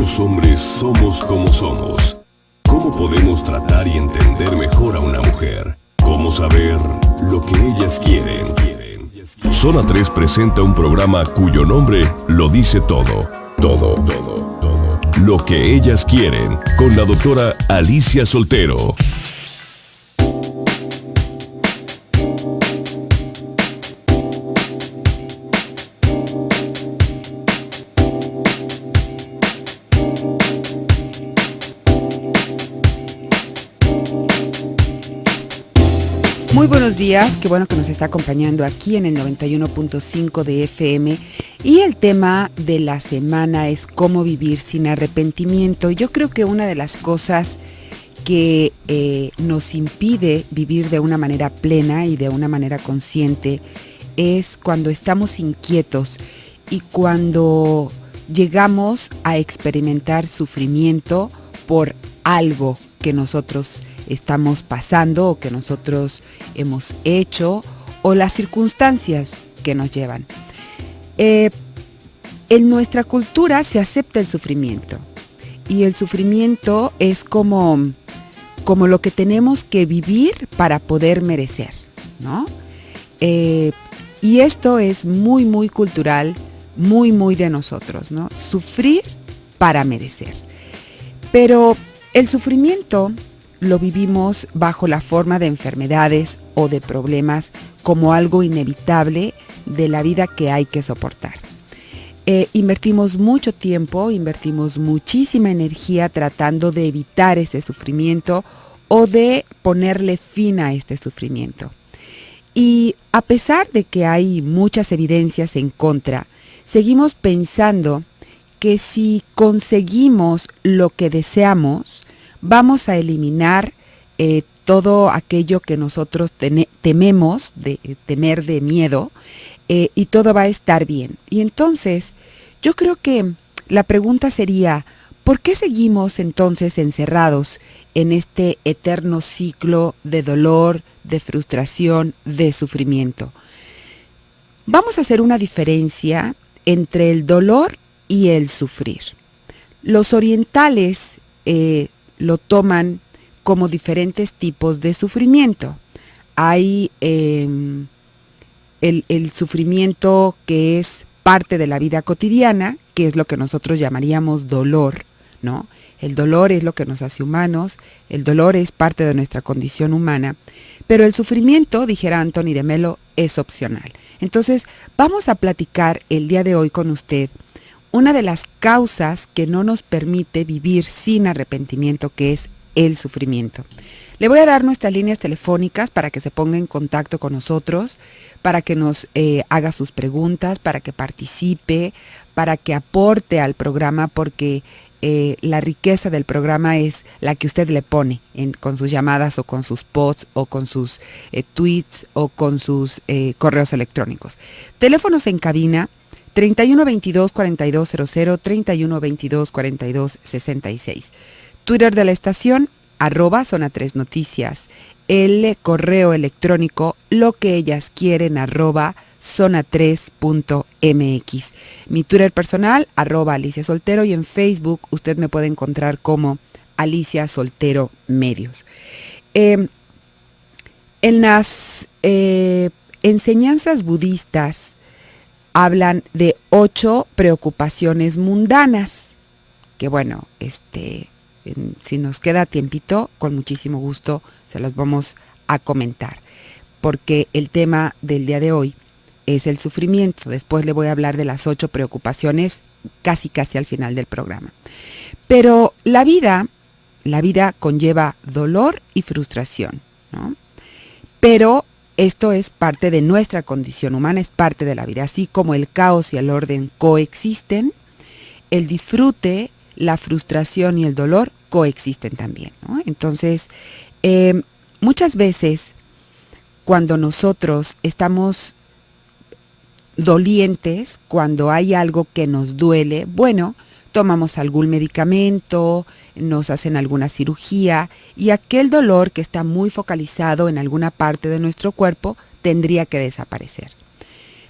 los hombres somos como somos? ¿Cómo podemos tratar y entender mejor a una mujer? ¿Cómo saber lo que ellas quieren? Zona 3 presenta un programa cuyo nombre lo dice todo. Todo. Lo que ellas quieren, con la doctora Alicia Soltero. Muy buenos días, qué bueno que nos está acompañando aquí en el 91.5 de FM y el tema de la semana es cómo vivir sin arrepentimiento. Yo creo que una de las cosas que nos impide vivir de una manera plena y de una manera consciente es cuando estamos inquietos y cuando llegamos a experimentar sufrimiento por algo que nosotros estamos pasando o que nosotros hemos hecho o las circunstancias que nos llevan. En nuestra cultura se acepta el sufrimiento y el sufrimiento es como lo que tenemos que vivir para poder merecer, ¿no? Y esto es muy cultural, muy de nosotros, ¿no? Sufrir para merecer. Pero el sufrimiento lo vivimos bajo la forma de enfermedades o de problemas como algo inevitable de la vida que hay que soportar. Invertimos mucho tiempo, invertimos muchísima energía tratando de evitar ese sufrimiento o de ponerle fin a este sufrimiento. Y a pesar de que hay muchas evidencias en contra, seguimos pensando que si conseguimos lo que deseamos, vamos a eliminar todo aquello que nosotros tememos, temer de miedo, y todo va a estar bien. Y entonces, yo creo que la pregunta sería, ¿por qué seguimos entonces encerrados en este eterno ciclo de dolor, de frustración, de sufrimiento? Vamos a hacer una diferencia entre el dolor y el sufrir. Los orientales lo toman como diferentes tipos de sufrimiento. Hay el sufrimiento que es parte de la vida cotidiana, que es lo que nosotros llamaríamos dolor, ¿no? El dolor es lo que nos hace humanos, el dolor es parte de nuestra condición humana, pero el sufrimiento, dijera Anthony de Melo, es opcional. Entonces, vamos a platicar el día de hoy con usted una de las causas que no nos permite vivir sin arrepentimiento, que es el sufrimiento. Le voy a dar nuestras líneas telefónicas para que se ponga en contacto con nosotros, para que nos haga sus preguntas, para que participe, para que aporte al programa, porque la riqueza del programa es la que usted le pone con sus llamadas o con sus posts o con sus tweets o con sus correos electrónicos. Teléfonos en cabina 3122-4200, 3122-4266. Twitter de la estación, @Zona 3 Noticias. El correo electrónico, lo que ellas quieren, @zona3.mx. Mi Twitter personal, @Alicia Soltero, y en Facebook usted me puede encontrar como Alicia Soltero Medios. En las enseñanzas budistas hablan de 8 preocupaciones mundanas, que bueno, si nos queda tiempito, con muchísimo gusto se las vamos a comentar, porque el tema del día de hoy es el sufrimiento. Después le voy a hablar de las 8 preocupaciones casi al final del programa. Pero la vida conlleva dolor y frustración, ¿no? Pero esto es parte de nuestra condición humana, es parte de la vida. Así como el caos y el orden coexisten, el disfrute, la frustración y el dolor coexisten también, ¿no? Entonces, muchas veces cuando nosotros estamos dolientes, cuando hay algo que nos duele, bueno, tomamos algún medicamento, nos hacen alguna cirugía y aquel dolor que está muy focalizado en alguna parte de nuestro cuerpo tendría que desaparecer.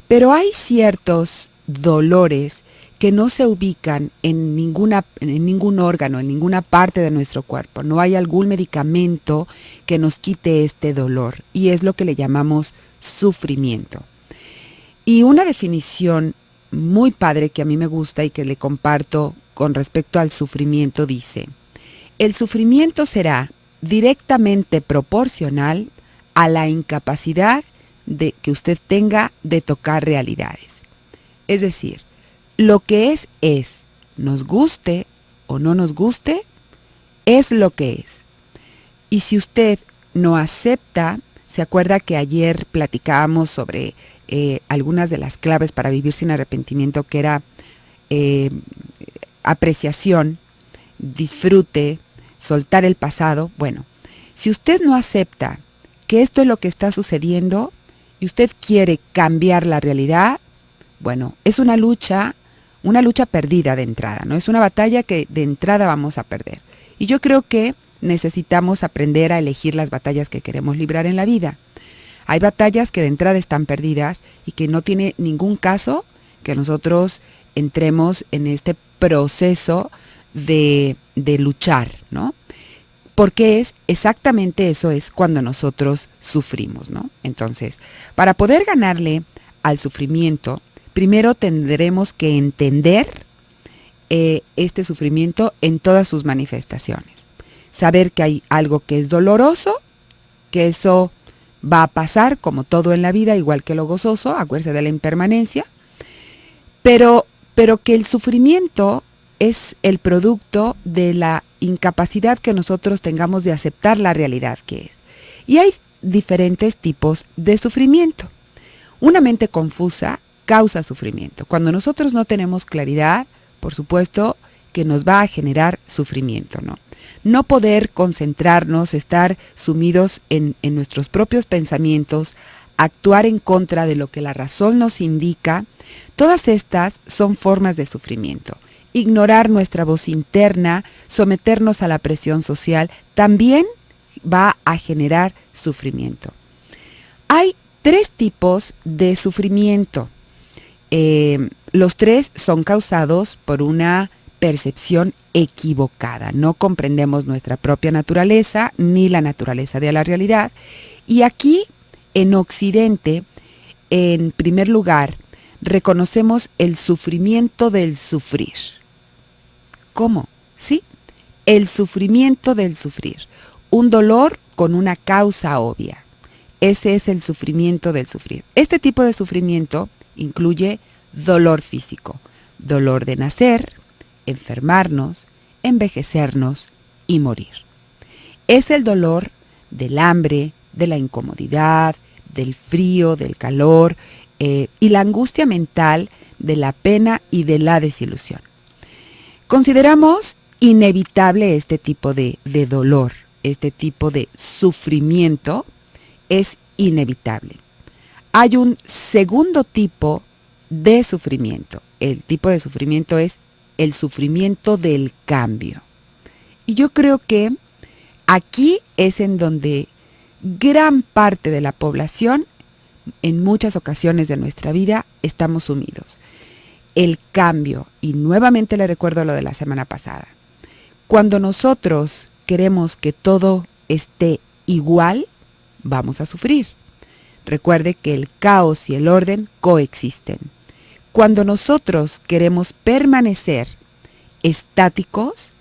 Pero hay ciertos dolores que no se ubican en ningún órgano, en ninguna parte de nuestro cuerpo. No hay algún medicamento que nos quite este dolor, y es lo que le llamamos sufrimiento. Y una definición muy padre que a mí me gusta y que le comparto con respecto al sufrimiento dice: el sufrimiento será directamente proporcional a la incapacidad que usted tenga de tocar realidades. Es decir, lo que es, nos guste o no nos guste, es lo que es. Y si usted no acepta, se acuerda que ayer platicábamos sobre algunas de las claves para vivir sin arrepentimiento, que era apreciación, disfrute, soltar el pasado. Bueno, si usted no acepta que esto es lo que está sucediendo y usted quiere cambiar la realidad, bueno, es una lucha perdida de entrada, ¿no? Es una batalla que de entrada vamos a perder. Y yo creo que necesitamos aprender a elegir las batallas que queremos librar en la vida. Hay batallas que de entrada están perdidas y que no tiene ningún caso que nosotros entremos en este proceso de luchar, ¿no? Porque es exactamente eso, es cuando nosotros sufrimos, ¿no? Entonces, para poder ganarle al sufrimiento, primero tendremos que entender este sufrimiento en todas sus manifestaciones. Saber que hay algo que es doloroso, que eso va a pasar como todo en la vida, igual que lo gozoso, acuérdese de la impermanencia, pero que el sufrimiento es el producto de la incapacidad que nosotros tengamos de aceptar la realidad que es. Y hay diferentes tipos de sufrimiento. Una mente confusa causa sufrimiento. Cuando nosotros no tenemos claridad, por supuesto que nos va a generar sufrimiento, ¿no? No poder concentrarnos, estar sumidos en nuestros propios pensamientos, actuar en contra de lo que la razón nos indica, todas estas son formas de sufrimiento. Ignorar nuestra voz interna, someternos a la presión social, también va a generar sufrimiento. Hay 3 tipos de sufrimiento. Los 3 son causados por una percepción equivocada. No comprendemos nuestra propia naturaleza ni la naturaleza de la realidad. Y aquí, en Occidente, en primer lugar, reconocemos el sufrimiento del sufrir. ¿Cómo? Sí, el sufrimiento del sufrir. Un dolor con una causa obvia. Ese es el sufrimiento del sufrir. Este tipo de sufrimiento incluye dolor físico, dolor de nacer, enfermarnos, envejecernos y morir. Es el dolor del hambre, de la incomodidad, del frío, del calor y la angustia mental, de la pena y de la desilusión. Consideramos inevitable este tipo de dolor, este tipo de sufrimiento es inevitable. Hay un segundo tipo de sufrimiento. El tipo de sufrimiento es el sufrimiento del cambio. Y yo creo que aquí es en donde gran parte de la población, en muchas ocasiones de nuestra vida, estamos sumidos. El cambio, y nuevamente le recuerdo lo de la semana pasada. Cuando nosotros queremos que todo esté igual, vamos a sufrir. Recuerde que el caos y el orden coexisten. Cuando nosotros queremos permanecer estáticos,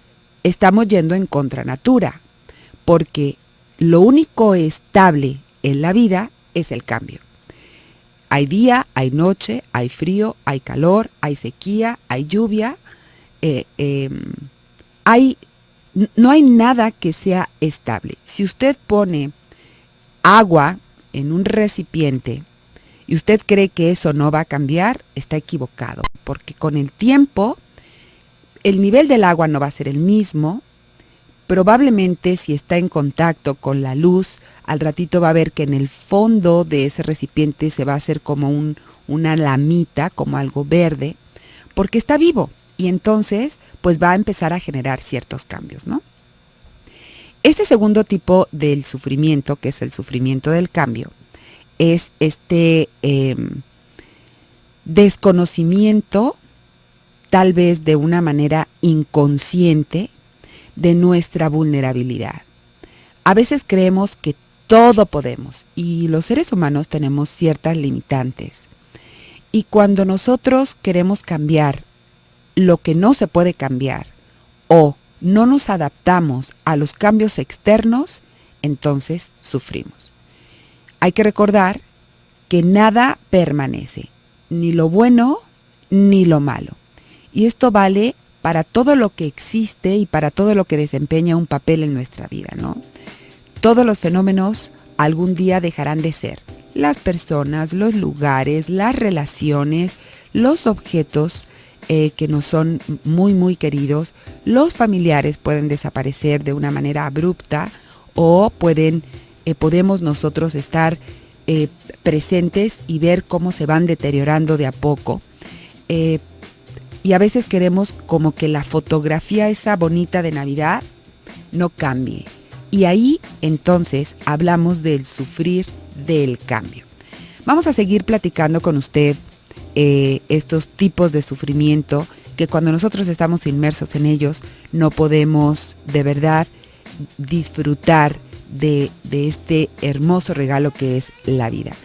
estamos yendo en contra natura, porque lo único estable en la vida es el cambio. Hay día, hay noche, hay frío, hay calor, hay sequía, hay lluvia. No hay nada que sea estable. Si usted pone agua en un recipiente y usted cree que eso no va a cambiar, está equivocado, porque con el tiempo el nivel del agua no va a ser el mismo. Probablemente si está en contacto con la luz, al ratito va a ver que en el fondo de ese recipiente se va a hacer como una lamita, como algo verde, porque está vivo y entonces pues va a empezar a generar ciertos cambios, ¿no? Este segundo tipo del sufrimiento, que es el sufrimiento del cambio, es este desconocimiento tal vez de una manera inconsciente, de nuestra vulnerabilidad. A veces creemos que todo podemos y los seres humanos tenemos ciertas limitantes. Y cuando nosotros queremos cambiar lo que no se puede cambiar o no nos adaptamos a los cambios externos, entonces sufrimos. Hay que recordar que nada permanece, ni lo bueno ni lo malo. Y esto vale para todo lo que existe y para todo lo que desempeña un papel en nuestra vida, ¿no? Todos los fenómenos algún día dejarán de ser. Las personas, los lugares, las relaciones, los objetos que nos son muy, muy queridos, los familiares pueden desaparecer de una manera abrupta o podemos nosotros estar presentes y ver cómo se van deteriorando de a poco. Y a veces queremos como que la fotografía esa bonita de Navidad no cambie. Y ahí entonces hablamos del sufrir del cambio. Vamos a seguir platicando con usted estos tipos de sufrimiento que cuando nosotros estamos inmersos en ellos no podemos de verdad disfrutar de este hermoso regalo que es la vida.